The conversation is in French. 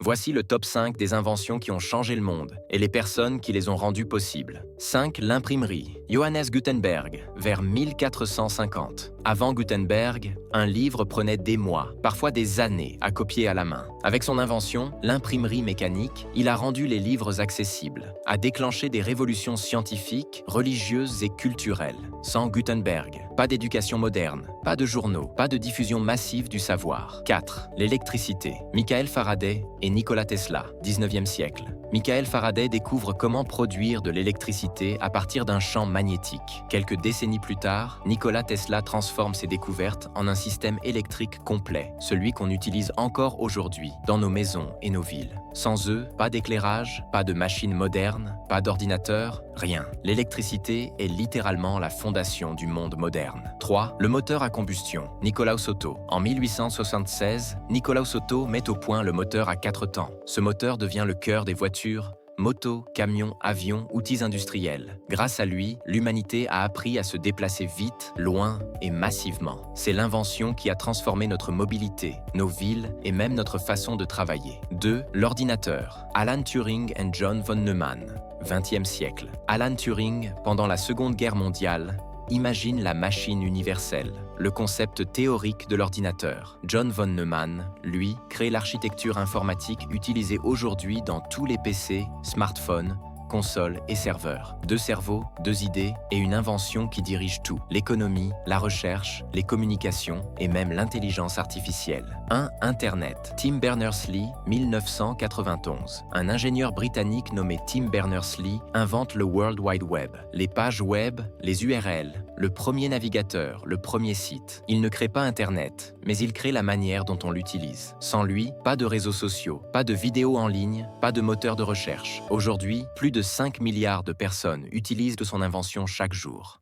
Voici le top 5 des inventions qui ont changé le monde et les personnes qui les ont rendues possibles. 5. L'imprimerie. Johannes Gutenberg, vers 1450. Avant Gutenberg, un livre prenait des mois, parfois des années, à copier à la main. Avec son invention, l'imprimerie mécanique, il a rendu les livres accessibles, a déclenché des révolutions scientifiques, religieuses et culturelles. Sans Gutenberg, pas d'éducation moderne, pas de journaux, pas de diffusion massive du savoir. 4. L'électricité. Michael Faraday et Nikola Tesla, 19e siècle. Michael Faraday découvre comment produire de l'électricité à partir d'un champ magnétique. Quelques décennies plus tard, Nikola Tesla transforme ses découvertes en un système électrique complet, celui qu'on utilise encore aujourd'hui dans nos maisons et nos villes. Sans eux, pas d'éclairage, pas de machines modernes, pas d'ordinateur, rien. L'électricité est littéralement la fondation du monde moderne. 3. Le moteur à combustion. Nikolaus Otto. En 1876, Nikolaus Otto met au point le moteur à 4 temps. Ce moteur devient le cœur des voitures, motos, camions, avions, outils industriels. Grâce à lui, l'humanité a appris à se déplacer vite, loin et massivement. C'est l'invention qui a transformé notre mobilité, nos villes et même notre façon de travailler. 2. L'ordinateur. Alan Turing et John von Neumann, 20e siècle. Alan Turing, pendant la Seconde Guerre mondiale, imagine la machine universelle, le concept théorique de l'ordinateur. John von Neumann, lui, crée l'architecture informatique utilisée aujourd'hui dans tous les PC, smartphones, consoles et serveurs. 2 cerveaux, 2 idées et une invention qui dirige tout. L'économie, la recherche, les communications et même l'intelligence artificielle. 1. Internet. Tim Berners-Lee, 1991. Un ingénieur britannique nommé Tim Berners-Lee invente le World Wide Web. Les pages web, les URL, le premier navigateur, le premier site. Il ne crée pas Internet, mais il crée la manière dont on l'utilise. Sans lui, pas de réseaux sociaux, pas de vidéos en ligne, pas de moteur de recherche. Aujourd'hui, plus de 5 milliards de personnes utilisent de son invention chaque jour.